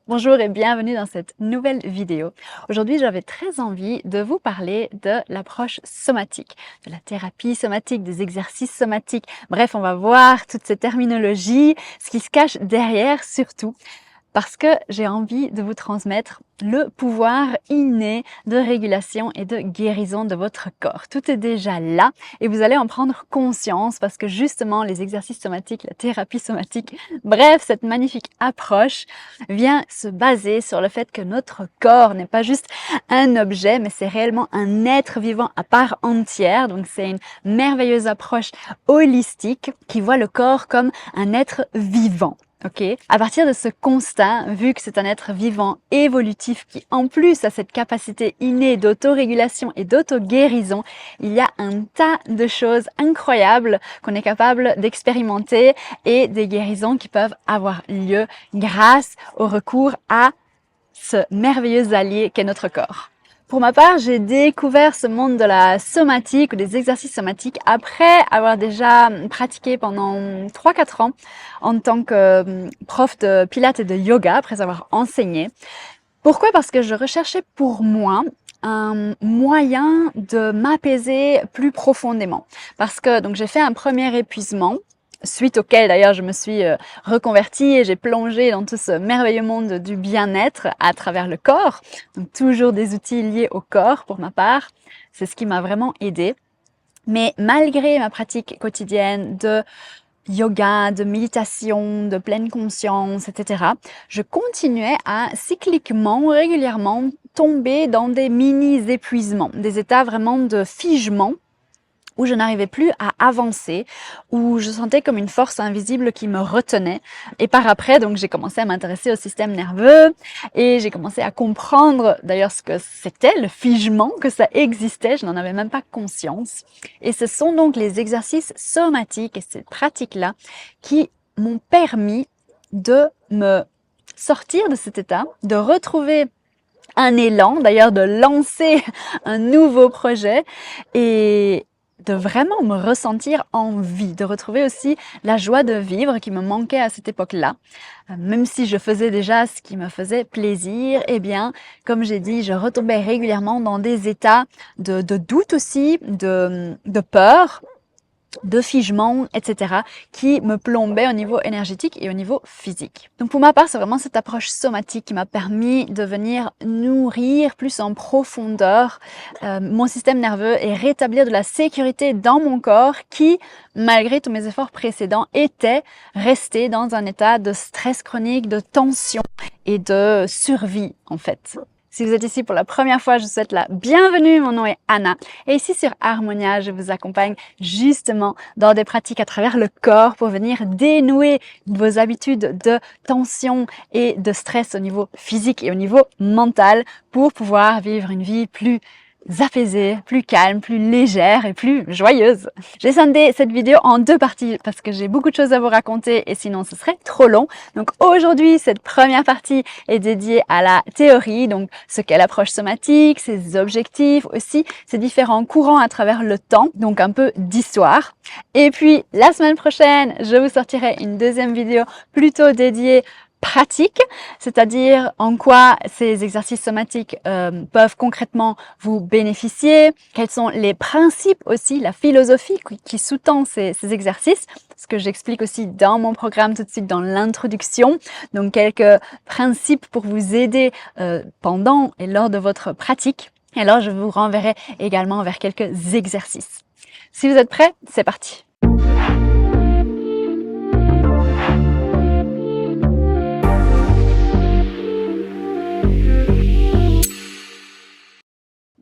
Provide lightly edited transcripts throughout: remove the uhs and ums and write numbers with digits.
Bonjour et bienvenue dans cette nouvelle vidéo. Aujourd'hui, j'avais très envie de vous parler de l'approche somatique, de la thérapie somatique, des exercices somatiques. Bref, on va voir toutes ces terminologies, ce qui se cache derrière surtout. Parce que j'ai envie de vous transmettre le pouvoir inné de régulation et de guérison de votre corps. Tout est déjà là et vous allez en prendre conscience parce que justement les exercices somatiques, la thérapie somatique, bref, cette magnifique approche vient se baser sur le fait que notre corps n'est pas juste un objet, mais c'est réellement un être vivant à part entière. Donc c'est une merveilleuse approche holistique qui voit le corps comme un être vivant. Ok. À partir de ce constat, vu que c'est un être vivant évolutif qui en plus a cette capacité innée d'autorégulation et d'auto-guérison, il y a un tas de choses incroyables qu'on est capable d'expérimenter et des guérisons qui peuvent avoir lieu grâce au recours à ce merveilleux allié qu'est notre corps. Pour ma part, j'ai découvert ce monde de la somatique ou des exercices somatiques après avoir déjà pratiqué pendant 3-4 ans en tant que prof de pilates et de yoga, après avoir enseigné. Pourquoi? Parce que je recherchais pour moi un moyen de m'apaiser plus profondément. Parce que donc j'ai fait un premier épuisement, suite auquel d'ailleurs je me suis reconvertie et j'ai plongé dans tout ce merveilleux monde du bien-être à travers le corps. Donc toujours des outils liés au corps pour ma part. C'est ce qui m'a vraiment aidée. Mais malgré ma pratique quotidienne de yoga, de méditation, de pleine conscience, etc., je continuais à cycliquement, régulièrement tomber dans des mini-épuisements, des états vraiment de figement où je n'arrivais plus à avancer, où je sentais comme une force invisible qui me retenait. Et par après, donc, j'ai commencé à m'intéresser au système nerveux et j'ai commencé à comprendre d'ailleurs ce que c'était, le figement, que ça existait, je n'en avais même pas conscience. Et ce sont donc les exercices somatiques et ces pratiques-là qui m'ont permis de me sortir de cet état, de retrouver un élan, d'ailleurs de lancer un nouveau projet et de vraiment me ressentir en vie, de retrouver aussi la joie de vivre qui me manquait à cette époque-là. Même si je faisais déjà ce qui me faisait plaisir, eh bien, comme j'ai dit, je retombais régulièrement dans des états de doute aussi, de peur, de figement, etc., qui me plombaient au niveau énergétique et au niveau physique. Donc pour ma part, c'est vraiment cette approche somatique qui m'a permis de venir nourrir plus en profondeur mon système nerveux et rétablir de la sécurité dans mon corps qui, malgré tous mes efforts précédents, était resté dans un état de stress chronique, de tension et de survie en fait. Si vous êtes ici pour la première fois, je vous souhaite la bienvenue. Mon nom est Anna et ici sur Harmonia, je vous accompagne justement dans des pratiques à travers le corps pour venir dénouer vos habitudes de tension et de stress au niveau physique et au niveau mental pour pouvoir vivre une vie plus apaisée, plus calme, plus légère et plus joyeuse. J'ai scindé cette vidéo en 2 parties parce que j'ai beaucoup de choses à vous raconter et sinon ce serait trop long. Donc aujourd'hui, cette première partie est dédiée à la théorie, donc ce qu'est l'approche somatique, ses objectifs aussi, ses différents courants à travers le temps, donc un peu d'histoire. Et puis la semaine prochaine, je vous sortirai une deuxième vidéo plutôt dédiée pratique, c'est-à-dire en quoi ces exercices somatiques peuvent concrètement vous bénéficier, quels sont les principes aussi, la philosophie qui sous-tend ces exercices, ce que j'explique aussi dans mon programme tout de suite dans l'introduction, donc quelques principes pour vous aider pendant et lors de votre pratique. Et alors je vous renverrai également vers quelques exercices. Si vous êtes prêts, c'est parti!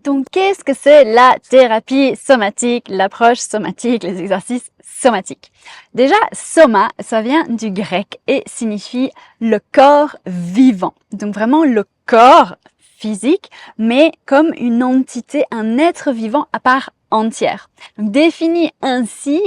Donc, qu'est-ce que c'est la thérapie somatique, l'approche somatique, les exercices somatiques? Déjà, soma, ça vient du grec et signifie le corps vivant. Donc, vraiment le corps physique, mais comme une entité, un être vivant à part entière. Donc, défini ainsi,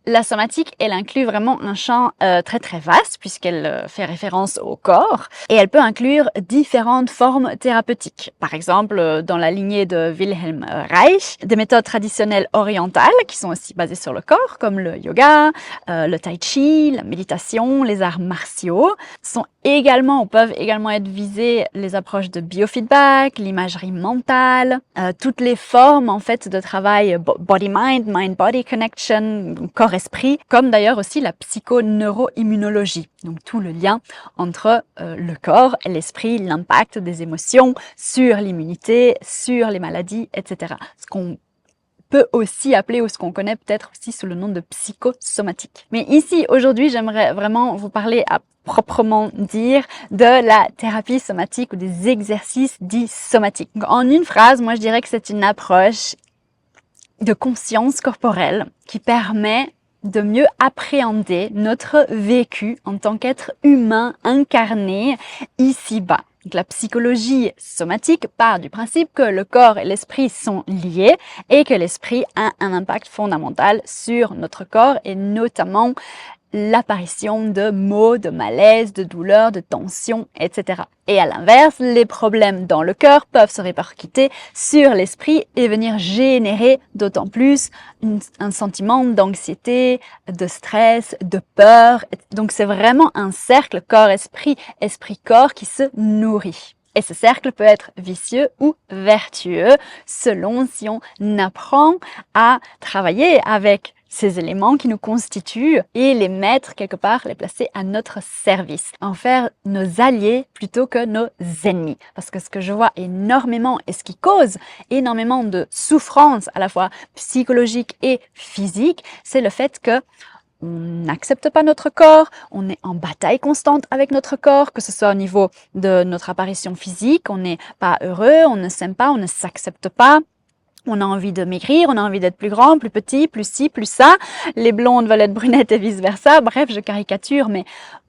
La somatique, elle inclut vraiment un champ très très vaste puisqu'elle fait référence au corps et elle peut inclure différentes formes thérapeutiques. Par exemple, dans la lignée de Wilhelm Reich, des méthodes traditionnelles orientales qui sont aussi basées sur le corps comme le yoga, le tai chi, la méditation, les arts martiaux sont également ou peuvent également être visées les approches de biofeedback, l'imagerie mentale, toutes les formes en fait de travail body-mind, mind-body connection, corps-esprit, comme d'ailleurs aussi la psychoneuroimmunologie. Donc tout le lien entre le corps et l'esprit, l'impact des émotions sur l'immunité, sur les maladies, etc. Ce qu'on peut aussi appeler ou ce qu'on connaît peut-être aussi sous le nom de psychosomatique. Mais ici, aujourd'hui, j'aimerais vraiment vous parler à proprement dire de la thérapie somatique ou des exercices dits somatiques. Donc, en une phrase, moi je dirais que c'est une approche de conscience corporelle qui permet de mieux appréhender notre vécu en tant qu'être humain incarné ici-bas. Donc, la psychologie somatique part du principe que le corps et l'esprit sont liés et que l'esprit a un impact fondamental sur notre corps et notamment l'apparition de maux, de malaises, de douleurs, de tensions, etc. Et à l'inverse, les problèmes dans le cœur peuvent se répercuter sur l'esprit et venir générer d'autant plus un sentiment d'anxiété, de stress, de peur. Donc c'est vraiment un cercle corps-esprit, esprit-corps qui se nourrit. Et ce cercle peut être vicieux ou vertueux selon si on apprend à travailler avec ces éléments qui nous constituent et les mettre quelque part, les placer à notre service, en faire nos alliés plutôt que nos ennemis. Parce que ce que je vois énormément et ce qui cause énormément de souffrance à la fois psychologique et physique, c'est le fait que on n'accepte pas notre corps, on est en bataille constante avec notre corps, que ce soit au niveau de notre apparition physique, on n'est pas heureux, on ne s'aime pas, on ne s'accepte pas. On a envie de maigrir, on a envie d'être plus grand, plus petit, plus ci, plus ça. Les blondes veulent être brunettes et vice-versa. Bref, je caricature, mais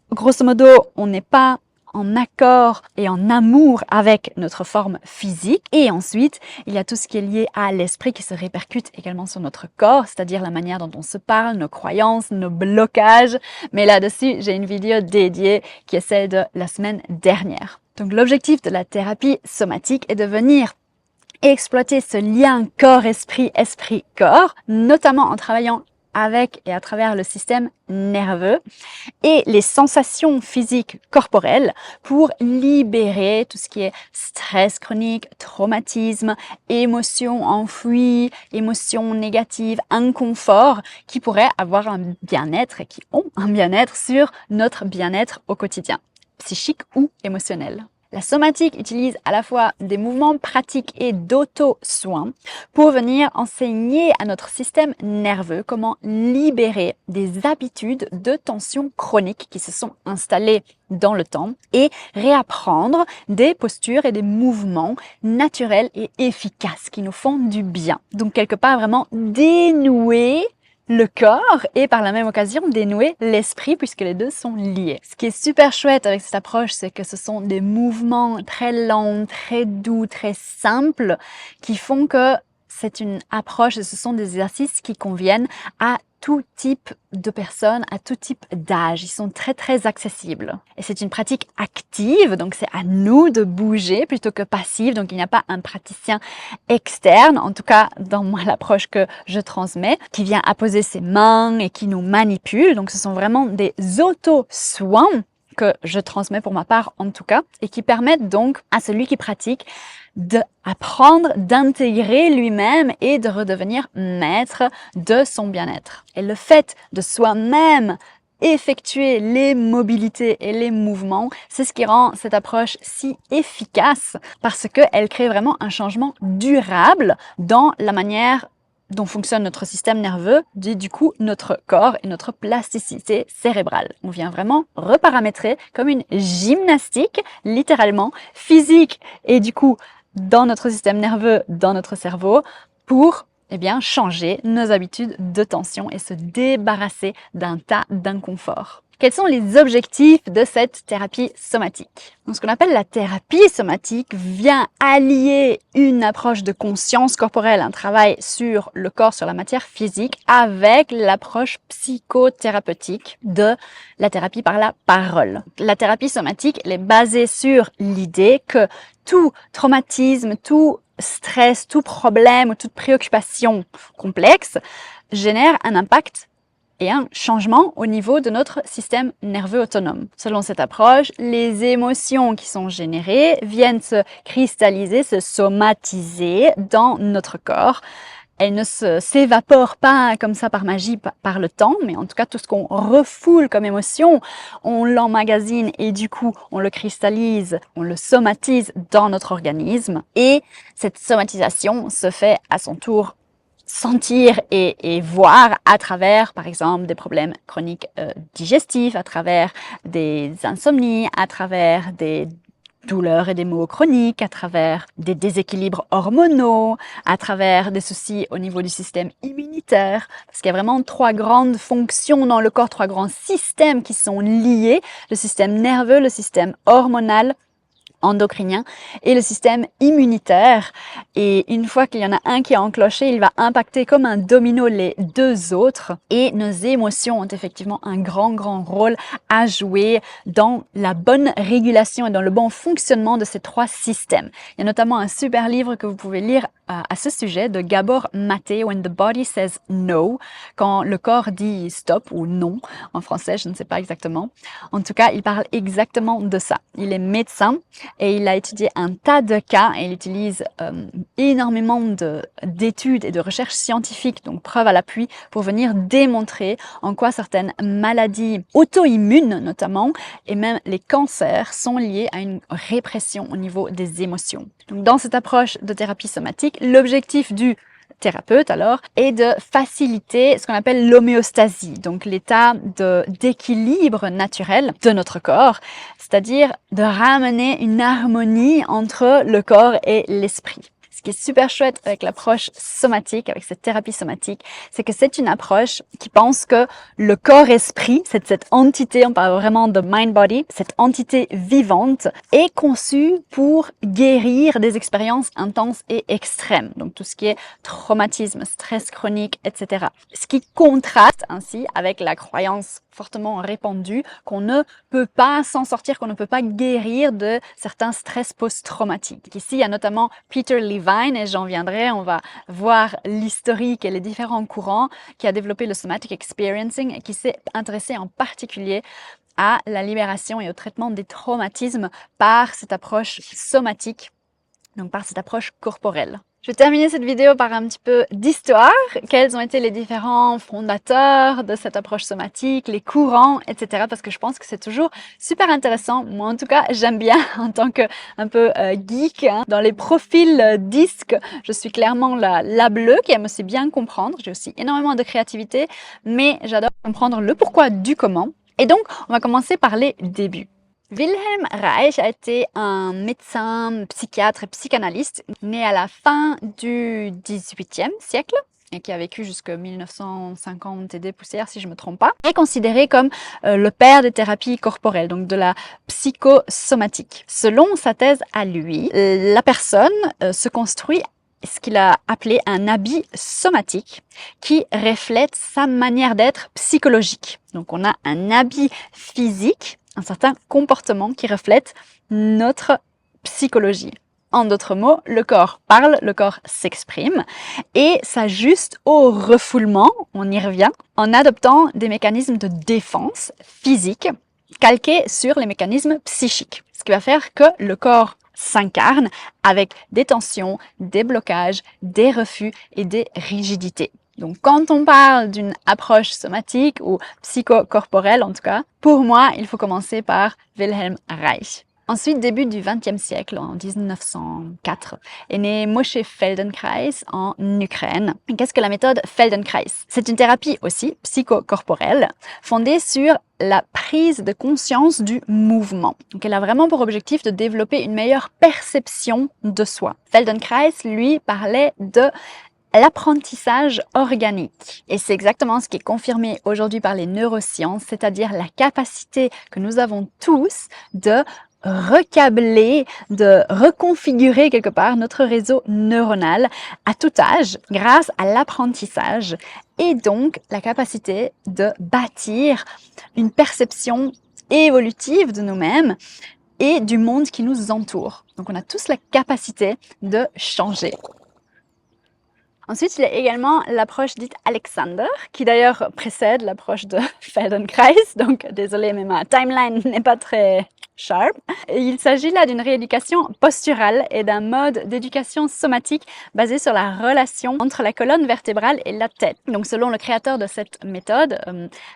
grosso modo, on n'est pas en accord et en amour avec notre forme physique. Et ensuite, il y a tout ce qui est lié à l'esprit qui se répercute également sur notre corps, c'est-à-dire la manière dont on se parle, nos croyances, nos blocages. Mais là-dessus, j'ai une vidéo dédiée qui est celle de la semaine dernière. Donc l'objectif de la thérapie somatique est de venir exploiter ce lien corps-esprit, esprit-corps, notamment en travaillant avec et à travers le système nerveux et les sensations physiques corporelles pour libérer tout ce qui est stress chronique, traumatisme, émotions enfouies, émotions négatives, inconfort qui pourraient avoir un bien-être et qui ont un bien-être sur notre bien-être au quotidien, psychique ou émotionnel. La somatique utilise à la fois des mouvements pratiques et d'auto-soins pour venir enseigner à notre système nerveux comment libérer des habitudes de tension chronique qui se sont installées dans le temps et réapprendre des postures et des mouvements naturels et efficaces qui nous font du bien. Donc quelque part vraiment dénouer le corps et par la même occasion dénouer l'esprit puisque les deux sont liés. Ce qui est super chouette avec cette approche, c'est que ce sont des mouvements très lents, très doux, très simples qui font que c'est une approche et ce sont des exercices qui conviennent à tout type de personnes, à tout type d'âge. Ils sont très très accessibles. Et c'est une pratique active, donc c'est à nous de bouger plutôt que passive. Donc il n'y a pas un praticien externe, en tout cas dans moi l'approche que je transmets, qui vient apposer ses mains et qui nous manipule. Donc ce sont vraiment des auto-soins que je transmets pour ma part en tout cas, et qui permettent donc à celui qui pratique d'apprendre, d'intégrer lui-même et de redevenir maître de son bien-être. Et le fait de soi-même effectuer les mobilités et les mouvements, c'est ce qui rend cette approche si efficace parce qu'elle crée vraiment un changement durable dans la manière dont fonctionne notre système nerveux, du coup notre corps et notre plasticité cérébrale. On vient vraiment reparamétrer comme une gymnastique, littéralement, physique et du coup dans notre système nerveux, dans notre cerveau, pour changer nos habitudes de tension et se débarrasser d'un tas d'inconfort. Quels sont les objectifs de cette thérapie somatique? Donc, ce qu'on appelle la thérapie somatique vient allier une approche de conscience corporelle, un travail sur le corps, sur la matière physique, avec l'approche psychothérapeutique de la thérapie par la parole. La thérapie somatique, elle est basée sur l'idée que tout traumatisme, tout stress, tout problème ou toute préoccupation complexe génère un impact et un changement au niveau de notre système nerveux autonome. Selon cette approche, les émotions qui sont générées viennent se cristalliser, se somatiser dans notre corps. Elles ne s'évaporent pas comme ça par magie, par le temps, mais en tout cas tout ce qu'on refoule comme émotion, on l'emmagasine et du coup on le cristallise, on le somatise dans notre organisme. Et cette somatisation se fait à son tour sentir et voir à travers, par exemple, des problèmes chroniques digestifs, à travers des insomnies, à travers des douleurs et des maux chroniques, à travers des déséquilibres hormonaux, à travers des soucis au niveau du système immunitaire, parce qu'il y a vraiment 3 grandes fonctions dans le corps, 3 grands systèmes qui sont liés, le système nerveux, le système hormonal, endocrinien et le système immunitaire. Et une fois qu'il y en a un qui est enclenché, il va impacter comme un domino les 2 autres. Et nos émotions ont effectivement un grand rôle à jouer dans la bonne régulation et dans le bon fonctionnement de ces 3 systèmes. Il y a notamment un super livre que vous pouvez lire à ce sujet de Gabor Maté, When the Body Says No, quand le corps dit stop ou non, en français, je ne sais pas exactement. En tout cas, il parle exactement de ça. Il est médecin et il a étudié un tas de cas et il utilise énormément d'études et de recherches scientifiques, donc preuves à l'appui, pour venir démontrer en quoi certaines maladies auto-immunes notamment, et même les cancers sont liés à une répression au niveau des émotions. Donc dans cette approche de thérapie somatique, l'objectif du thérapeute alors est de faciliter ce qu'on appelle l'homéostasie, donc l'état d'équilibre naturel de notre corps, c'est-à-dire de ramener une harmonie entre le corps et l'esprit. Ce qui est super chouette avec l'approche somatique, avec cette thérapie somatique, c'est que c'est une approche qui pense que le corps-esprit, cette entité, on parle vraiment de mind-body, cette entité vivante est conçue pour guérir des expériences intenses et extrêmes. Donc tout ce qui est traumatisme, stress chronique, etc. Ce qui contraste ainsi avec la croyance fortement répandue qu'on ne peut pas s'en sortir, qu'on ne peut pas guérir de certains stress post-traumatiques. Ici, il y a notamment Peter Levine, et j'en viendrai, on va voir l'historique et les différents courants qui a développé le somatic experiencing et qui s'est intéressé en particulier à la libération et au traitement des traumatismes par cette approche somatique, donc par cette approche corporelle. Je vais terminer cette vidéo par un petit peu d'histoire. Quels ont été les différents fondateurs de cette approche somatique, les courants, etc. Parce que je pense que c'est toujours super intéressant. Moi, en tout cas, j'aime bien en tant que un peu geek. Dans les profils disques, je suis clairement la bleue qui aime aussi bien comprendre. J'ai aussi énormément de créativité, mais j'adore comprendre le pourquoi du comment. Et donc, on va commencer par les débuts. Wilhelm Reich a été un médecin, psychiatre et psychanalyste né à la fin du XVIIIe siècle et qui a vécu jusqu'en 1950 et des poussières si je ne me trompe pas, est considéré comme le père des thérapies corporelles, donc de la psychosomatique. Selon sa thèse à lui, la personne se construit ce qu'il a appelé un habit somatique qui reflète sa manière d'être psychologique. Donc on a un habit physique, un certain comportement qui reflète notre psychologie. En d'autres mots, le corps parle, le corps s'exprime et s'ajuste au refoulement, on y revient, en adoptant des mécanismes de défense physique calqués sur les mécanismes psychiques. Ce qui va faire que le corps s'incarne avec des tensions, des blocages, des refus et des rigidités. Donc, quand on parle d'une approche somatique ou psychocorporelle, en tout cas, pour moi, il faut commencer par Wilhelm Reich. Ensuite, début du XXe siècle, en 1904, est né Moshe Feldenkrais en Ukraine. Qu'est-ce que la méthode Feldenkrais? C'est une thérapie aussi psychocorporelle fondée sur la prise de conscience du mouvement. Donc, elle a vraiment pour objectif de développer une meilleure perception de soi. Feldenkrais, lui, parlait de l'apprentissage organique. Et c'est exactement ce qui est confirmé aujourd'hui par les neurosciences, c'est-à-dire la capacité que nous avons tous de recabler, de reconfigurer quelque part notre réseau neuronal à tout âge grâce à l'apprentissage et donc la capacité de bâtir une perception évolutive de nous-mêmes et du monde qui nous entoure. Donc on a tous la capacité de changer. Ensuite, il y a également l'approche dite Alexander, qui d'ailleurs précède l'approche de Feldenkrais, donc désolé mais ma timeline n'est pas très sharp. Et il s'agit là d'une rééducation posturale et d'un mode d'éducation somatique basé sur la relation entre la colonne vertébrale et la tête. Donc selon le créateur de cette méthode,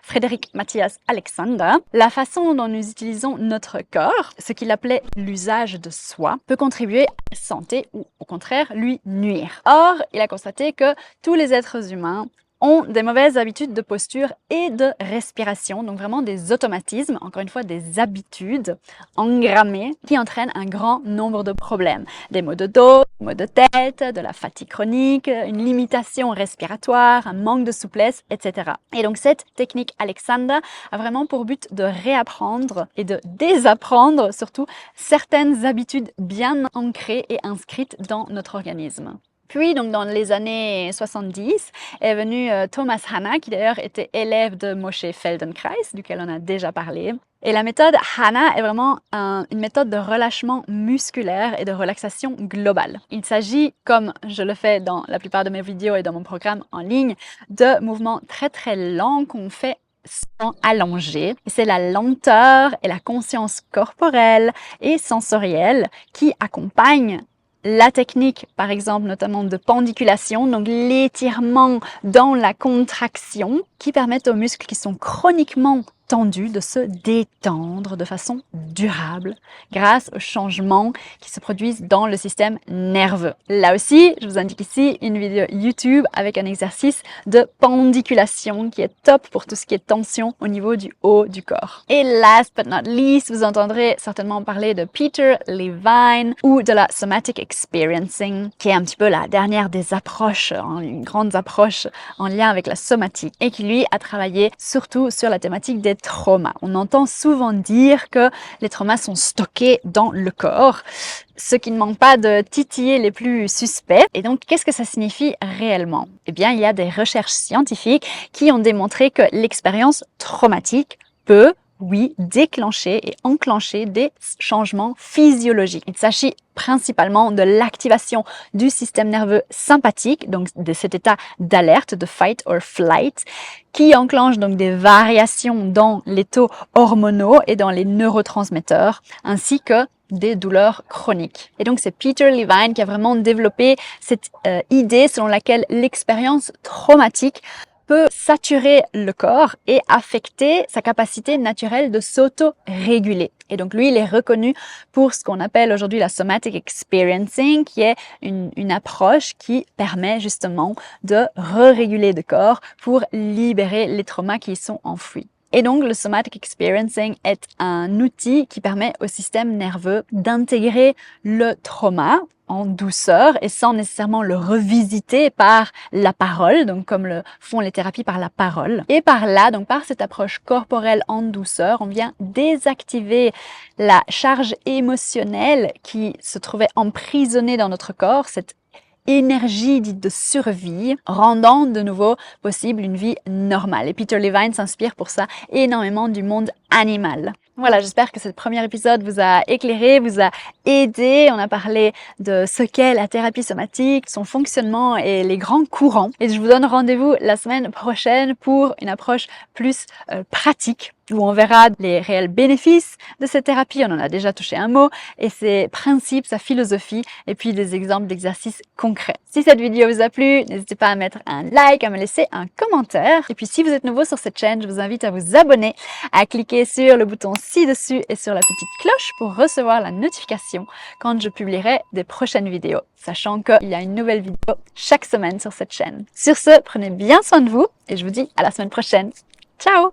Frédéric Matthias Alexander, la façon dont nous utilisons notre corps, ce qu'il appelait l'usage de soi, peut contribuer à la santé ou au contraire lui nuire. Or, il a constaté que tous les êtres humains ont des mauvaises habitudes de posture et de respiration, donc vraiment des automatismes, encore une fois des habitudes engrammées qui entraînent un grand nombre de problèmes. Des maux de dos, des maux de tête, de la fatigue chronique, une limitation respiratoire, un manque de souplesse, etc. Et donc cette technique Alexander a vraiment pour but de réapprendre et de désapprendre surtout certaines habitudes bien ancrées et inscrites dans notre organisme. Puis, donc, dans les années 70, est venu Thomas Hanna, qui d'ailleurs était élève de Moshe Feldenkrais, duquel on a déjà parlé. Et la méthode Hanna est vraiment une méthode de relâchement musculaire et de relaxation globale. Il s'agit, comme je le fais dans la plupart de mes vidéos et dans mon programme en ligne, de mouvements très très lents qu'on fait sans allonger. C'est la lenteur et la conscience corporelle et sensorielle qui accompagnent la technique, par exemple, notamment de pendiculation, donc l'étirement dans la contraction, qui permettent aux muscles qui sont chroniquement tendus de se détendre de façon durable grâce aux changements qui se produisent dans le système nerveux. Là aussi, je vous indique ici une vidéo YouTube avec un exercice de pendiculation qui est top pour tout ce qui est tension au niveau du haut du corps. Et last but not least, vous entendrez certainement parler de Peter Levine ou de la somatic experiencing, qui est un petit peu la dernière des approches, une grande approche en lien avec la somatique et qui lui a travaillé surtout sur la thématique des traumas. On entend souvent dire que les traumas sont stockés dans le corps, ce qui ne manque pas de titiller les plus suspects. Et donc, qu'est-ce que ça signifie réellement? Eh bien, il y a des recherches scientifiques qui ont démontré que l'expérience traumatique peut, oui, déclencher et enclencher des changements physiologiques. Il s'agit principalement de l'activation du système nerveux sympathique, donc de cet état d'alerte, de fight or flight, qui enclenche donc des variations dans les taux hormonaux et dans les neurotransmetteurs, ainsi que des douleurs chroniques. Et donc c'est Peter Levine qui a vraiment développé cette idée selon laquelle l'expérience traumatique peut saturer le corps et affecter sa capacité naturelle de s'auto-réguler. Et donc lui, il est reconnu pour ce qu'on appelle aujourd'hui la somatic experiencing, qui est une approche qui permet justement de re-réguler le corps pour libérer les traumas qui y sont enfouis. Et donc, le somatic experiencing est un outil qui permet au système nerveux d'intégrer le trauma en douceur et sans nécessairement le revisiter par la parole, donc comme le font les thérapies par la parole. Et par là, donc par cette approche corporelle en douceur, on vient désactiver la charge émotionnelle qui se trouvait emprisonnée dans notre corps, cette énergie dite de survie, rendant de nouveau possible une vie normale. Et Peter Levine s'inspire pour ça énormément du monde animal. Voilà, j'espère que ce premier épisode vous a éclairé, vous a aidé. On a parlé de ce qu'est la thérapie somatique, son fonctionnement et les grands courants. Et je vous donne rendez-vous la semaine prochaine pour une approche plus pratique, où on verra les réels bénéfices de cette thérapie. On en a déjà touché un mot, et ses principes, sa philosophie, et puis des exemples d'exercices concrets. Si cette vidéo vous a plu, n'hésitez pas à mettre un like, à me laisser un commentaire. Et puis si vous êtes nouveau sur cette chaîne, je vous invite à vous abonner, à cliquer sur le bouton ci-dessus et sur la petite cloche pour recevoir la notification quand je publierai des prochaines vidéos, sachant qu'il y a une nouvelle vidéo chaque semaine sur cette chaîne. Sur ce, prenez bien soin de vous et je vous dis à la semaine prochaine. Ciao!